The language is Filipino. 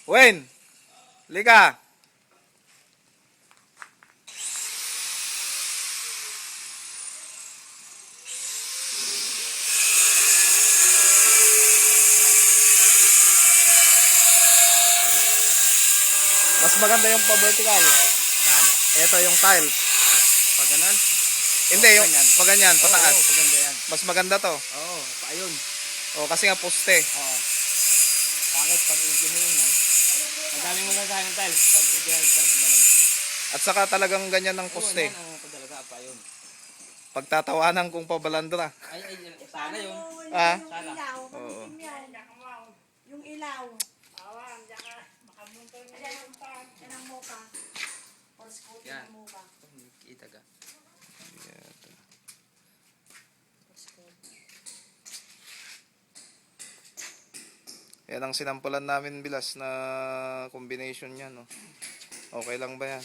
Wayne, lika. Mas maganda yung pa-vertical. Ito yung tiles. Pag ganun? Hindi, yung pag ganyan, pataas. Oo, maganda yan. Mas maganda to. Oo, ayun. O, kasi nga poste. Oo. Bakit pag i-gano'n yan? Madaling magagawa ng tiles pag i-gano'n ganun. At saka talagang ganyan ng poste. Ayun, yan ang padalaga pa yun. Pagtatawanan kong pabalandra. Ay, sana yun. Ah? Yung ilaw, Oo. pamitin yan. Yung ilaw. Yan ang moka. Or scooter Yan. ng moka. Kita ka. Yan ang sinampulan namin bilas na combination niya, no. Okay lang ba yan?